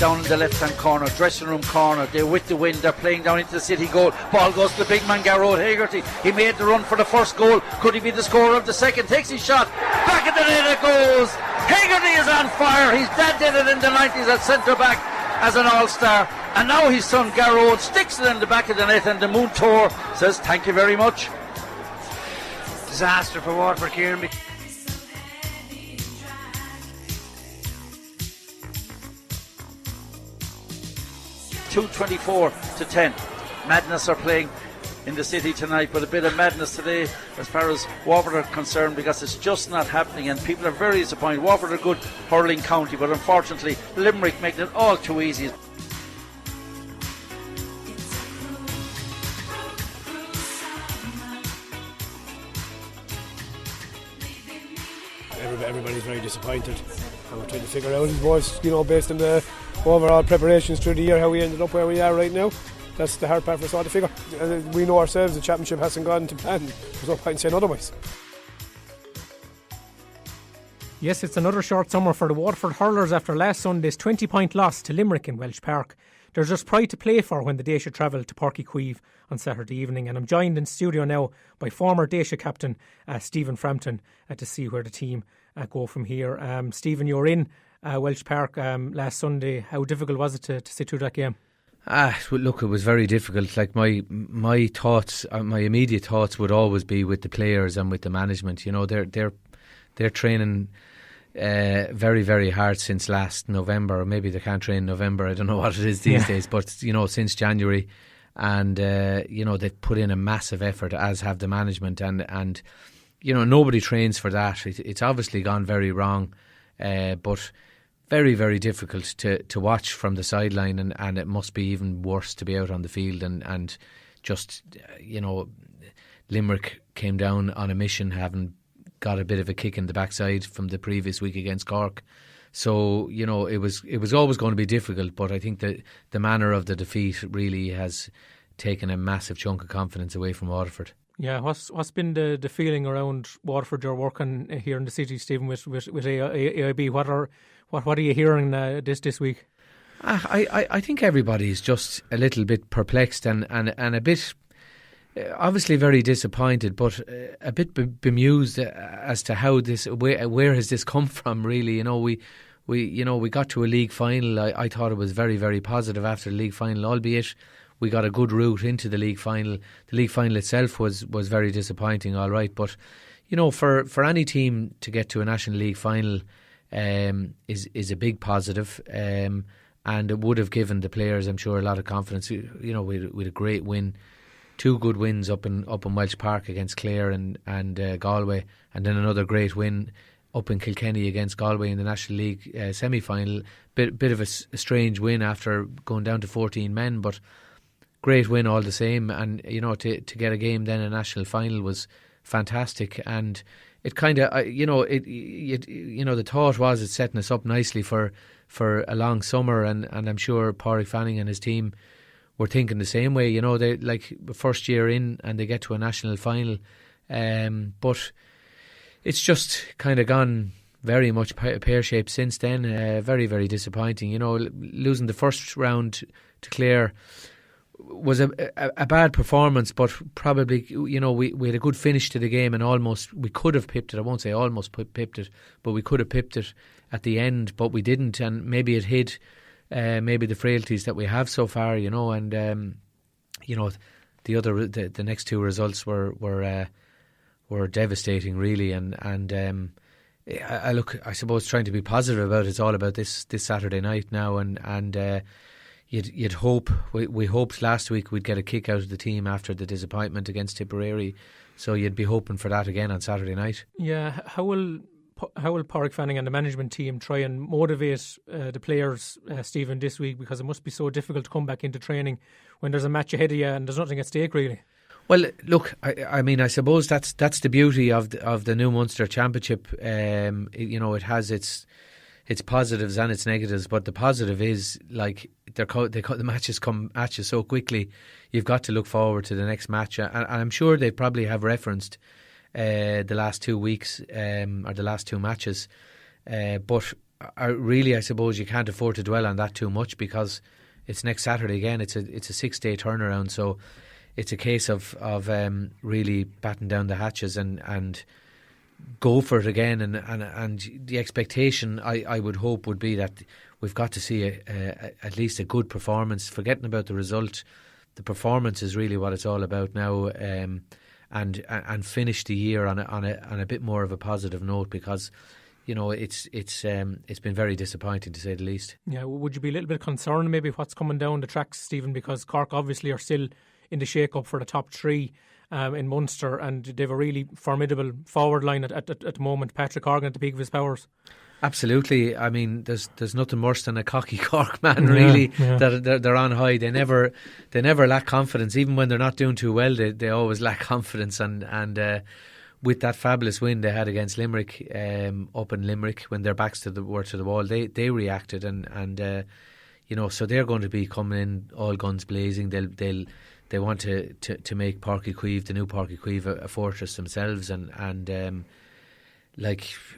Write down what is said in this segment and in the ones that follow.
down in the left-hand corner, dressing room corner. They're with the wind, they're playing down into the City goal. Ball goes to the big man Garrod Hegarty. He made the run for the first goal. Could he be the scorer of the second? Takes his shot, back at the net it goes. Hegarty is on fire. He's did it in the 90s at centre back as an all-star, and now his son Garrod sticks it in the back of the net, and the Moon Tour says thank you very much. Disaster for Waterford, Kieran. 2-24-10. Madness are playing in the City tonight, but a bit of madness today as far as Waterford are concerned, because it's just not happening and people are very disappointed. Waterford are a good hurling county, but unfortunately Limerick making it all too easy. Everybody's very disappointed, and we're trying to figure out, boys, based on the overall preparations through the year, how we ended up where we are right now. That's the hard part for us all to figure. We know ourselves the championship hasn't gone to plan. There's no point in saying otherwise. Yes, it's another short summer for the Waterford hurlers after last Sunday's 20-point loss to Limerick in Welsh Park. There's just pride to play for when the Daoise travel to Páirce on Saturday evening, and I'm joined in studio now by former Daoise captain Stephen Frampton to see where the team go from here. Stephen, you were in Welsh Park last Sunday. How difficult was it to sit through that game? Look, it was very difficult. Like my thoughts, my immediate thoughts would always be with the players and with the management. They're training very, very hard since last November, or maybe they can't train in November. I don't know what it is these days, but since January, and they've put in a massive effort, as have the management, and nobody trains for that. It's obviously gone very wrong, but very, very difficult to watch from the sideline, and it must be even worse to be out on the field and just Limerick came down on a mission, having got a bit of a kick in the backside from the previous week against Cork. So it was always going to be difficult, but I think that the manner of the defeat really has taken a massive chunk of confidence away from Waterford. Yeah, what's been the feeling around Waterford? You're working here in the city, Stephen, with AIB. What are you hearing this week? I think everybody's just a little bit perplexed and a bit obviously very disappointed, but a bit bemused as to how where has this come from. Really, we got to a league final. I thought it was very, very positive after the league final, albeit we got a good route into the league final. The league final itself was very disappointing, all right, but for any team to get to a National League final is a big positive, and it would have given the players, I'm sure, a lot of confidence. We had a great win, two good wins up in Welsh Park against Clare and Galway, and then another great win up in Kilkenny against Galway in the National League semi-final. Bit of a strange win after going down to 14 men, but great win all the same. And to get a game then a national final was fantastic, and it kind of the thought was it's setting us up nicely for a long summer, and I'm sure Páirce Fanning and his team were thinking the same way. They like first year in and they get to a national final, but it's just kind of gone very much pear-shaped since then. Very, very disappointing. Losing the first round to Clare was a bad performance, but probably we had a good finish to the game, and almost we could have pipped it. I won't say almost pipped it, but we could have pipped it at the end, but we didn't, and maybe it hid maybe the frailties that we have so far, and the next two results were devastating, really, and I suppose trying to be positive about it's all about this Saturday night now, and you'd hope, we hoped last week we'd get a kick out of the team after the disappointment against Tipperary, so you'd be hoping for that again on Saturday night. Yeah, how will Páirce Fanning and the management team try and motivate the players, Stephen, this week, because it must be so difficult to come back into training when there's a match ahead of you and there's nothing at stake, really? Well, look, I suppose that's the beauty of the new Munster Championship. It has its positives and its negatives, but the positive is like the matches come at you so quickly. You've got to look forward to the next match, and I'm sure they probably have referenced the last 2 weeks or the last two matches. But really, I suppose you can't afford to dwell on that too much, because it's next Saturday again. It's a 6-day turnaround, so it's a case of really batten down the hatches and go for it again. And the expectation, I would hope, would be that we've got to see at least a good performance. Forgetting about the result, the performance is really what it's all about now. And finish the year on a bit more of a positive note, because it's been very disappointing, to say the least. Yeah, would you be a little bit concerned maybe what's coming down the tracks, Stephen, because Cork obviously are still in the shake-up for the top three in Munster, and they've a really formidable forward line at the moment. Patrick Horgan at the peak of his powers. Absolutely. I mean, there's nothing worse than a cocky Cork man, really. Yeah. That they're on high. They never lack confidence, even when they're not doing too well. They always lack confidence, and with that fabulous win they had against Limerick, up in Limerick, when their backs were to the wall, they reacted, and so they're going to be coming in all guns blazing. They want to make Páirce Uí Chaoimh, the new Páirce Uí Chaoimh, a fortress themselves, and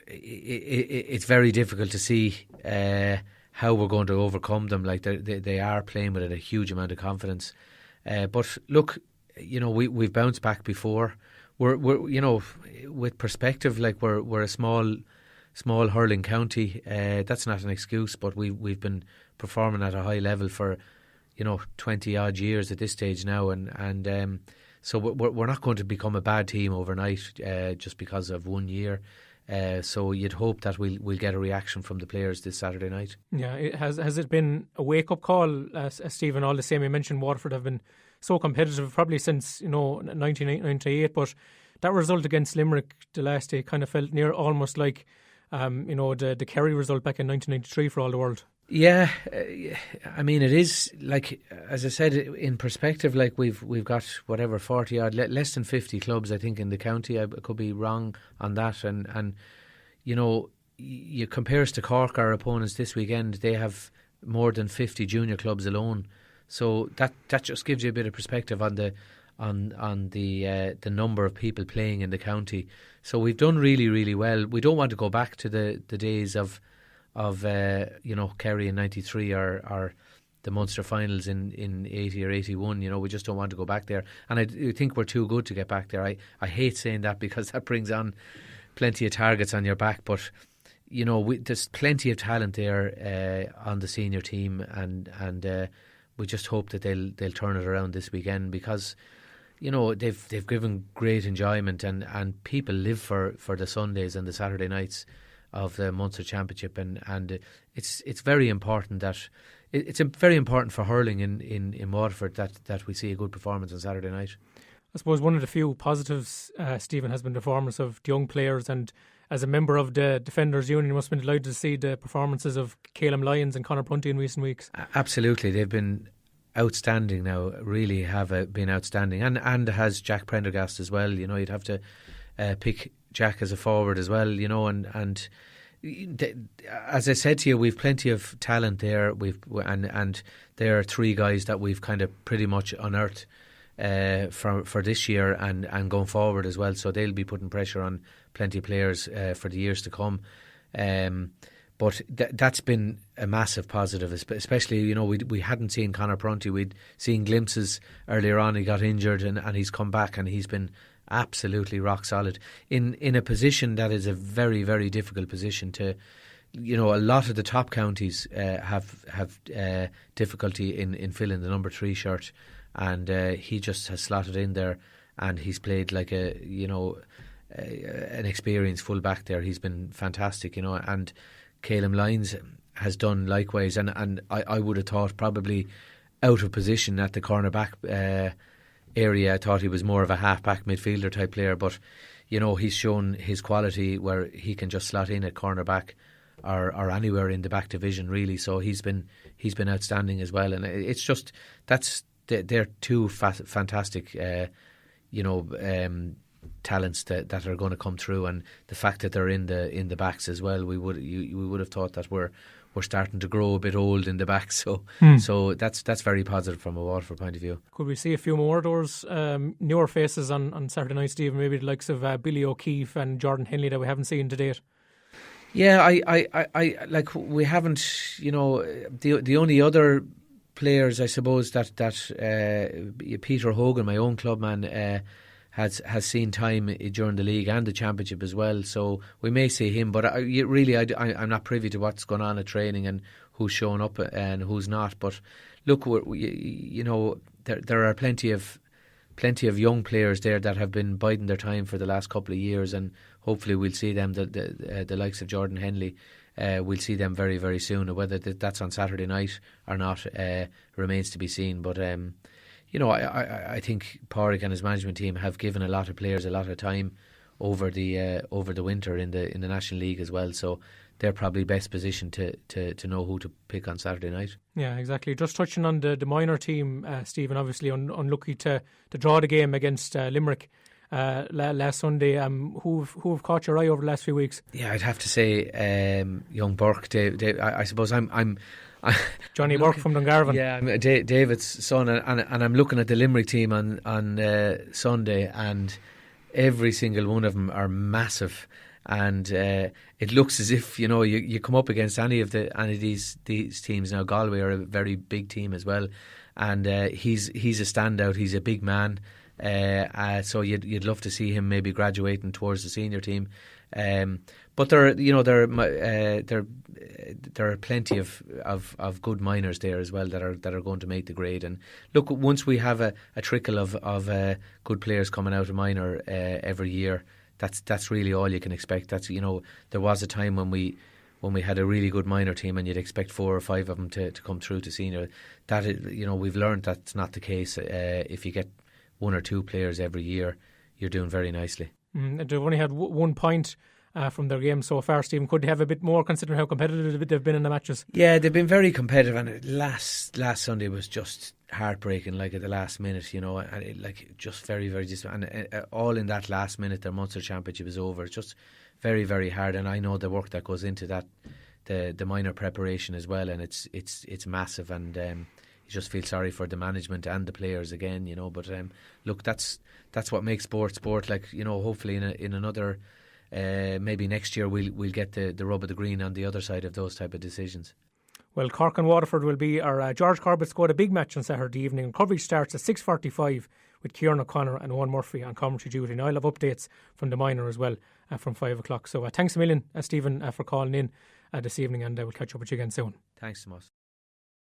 it's very difficult to see how we're going to overcome them. Like they are playing with a huge amount of confidence, but look, we've bounced back before. We're with perspective, like we're a small hurling county. That's not an excuse, but we've been performing at a high level for 20 odd years at this stage now, and so we're not going to become a bad team overnight just because of 1 year. So you'd hope that we'll get a reaction from the players this Saturday night. Yeah, has it been a wake-up call, Stephen? All the same, you mentioned Waterford have been so competitive probably since 1998, but that result against Limerick the last day kind of felt near almost like the Kerry result back in 1993 for all the world. Yeah, I mean, it is, like, as I said, in perspective, like we've got whatever 40 odd, less than 50 clubs, I think, in the county. I could be wrong on that, and you compare us to Cork, our opponents this weekend. They have more than 50 junior clubs alone, so that just gives you a bit of perspective on the number of people playing in the county. So we've done really, really well. We don't want to go back to the days of Kerry in 93 or the Munster finals in 80 or 81. We just don't want to go back there, and I think we're too good to get back there. I hate saying that, because that brings on plenty of targets on your back, but there's plenty of talent there on the senior team, and we just hope that they'll turn it around this weekend, because they've given great enjoyment, and people live for the Sundays and the Saturday nights of the Munster Championship, and it's very important that it's very important for hurling in Waterford that we see a good performance on Saturday night. I suppose one of the few positives, Stephen, has been the performance of the young players, and as a member of the Defenders Union, you must have been delighted to see the performances of Calum Lyons and Conor Prunty in recent weeks. Absolutely, they've been outstanding now, really have been outstanding, and has Jack Prendergast as well. You'd have to pick Jack as a forward as well, and as I said to you, we've plenty of talent there. And there are three guys that we've kind of pretty much unearthed for this year and going forward as well. So they'll be putting pressure on plenty of players for the years to come. But that's been a massive positive, especially, we hadn't seen Conor Prunty. We'd seen glimpses earlier on. He got injured and he's come back, and he's been absolutely rock solid in a position that is a very, very difficult position to. A lot of the top counties have difficulty in filling the number 3 shirt, and he just has slotted in there, and he's played like an experienced full back there. He's been fantastic, and Calum Lyons has done likewise, and I would have thought probably out of position at the cornerback area. I thought he was more of a half-back midfielder type player, but he's shown his quality where he can just slot in at cornerback or anywhere in the back division, really. So he's been outstanding as well, and it's just they're two fantastic talents that are going to come through, and the fact that they're in the backs as well, we would have thought that we're starting to grow a bit old in the back, so that's very positive from a Waterford point of view. Could we see a few more of those newer faces on Saturday night, Stephen? Maybe the likes of Billy O'Keefe and Jordan Henley that we haven't seen to date. Yeah, I like we haven't, you know, the only other players I suppose that Peter Hogan, my own clubman, has seen time during the league and the championship as well. So we may see him, but I'm not privy to what's going on at training and who's showing up and who's not. But look, there are plenty of young players there that have been biding their time for the last couple of years, and hopefully we'll see them, the likes of Jordan Henley, we'll see them very, very soon. Whether that's on Saturday night or not remains to be seen. But I think Páirce and his management team have given a lot of players a lot of time over the winter in the National League as well. So they're probably best positioned to know who to pick on Saturday night. Yeah, exactly. Just touching on the minor team, Stephen, obviously unlucky to draw the game against Limerick last Sunday. Who've caught your eye over the last few weeks? Yeah, I'd have to say young Burke. Dave, I suppose I'm Johnny Burke from Dungarvan. Yeah, I'm David's son, and I'm looking at the Limerick team on Sunday, and every single one of them are massive. And it looks as if you come up against any of these teams. Now Galway are a very big team as well, and he's a standout. He's a big man, so you'd love to see him maybe graduating towards the senior team. But there are plenty of good minors there as well that are going to make the grade. And look, once we have a trickle of good players coming out of minor every year, that's really all you can expect. That's there was a time when we had a really good minor team and you'd expect 4 or 5 of them to come through to senior. That we've learned that's not the case. If you get 1 or 2 players every year, you're doing very nicely. They've only had 1 point from their game so far, Stephen. Could they have a bit more considering how competitive they've been in the matches? Yeah, they've been very competitive, and last Sunday was just heartbreaking, like at the last minute, and just very, very and all in that last minute their Munster championship is over. It's just very, very hard, and I know the work that goes into that, the minor preparation as well, and it's massive, and you just feel sorry for the management and the players again, but look, that's what makes sport. Like, hopefully in another maybe next year we'll get the rub of the green on the other side of those type of decisions. Well, Cork and Waterford will be, George Corbett's got a big match on Saturday evening, and coverage starts at 6:45 with Kieran O'Connor and Owen Murphy on commentary duty. And I'll have updates from the minor as well from 5 o'clock. So thanks a million, Stephen, for calling in this evening, and we'll catch up with you again soon. Thanks so much.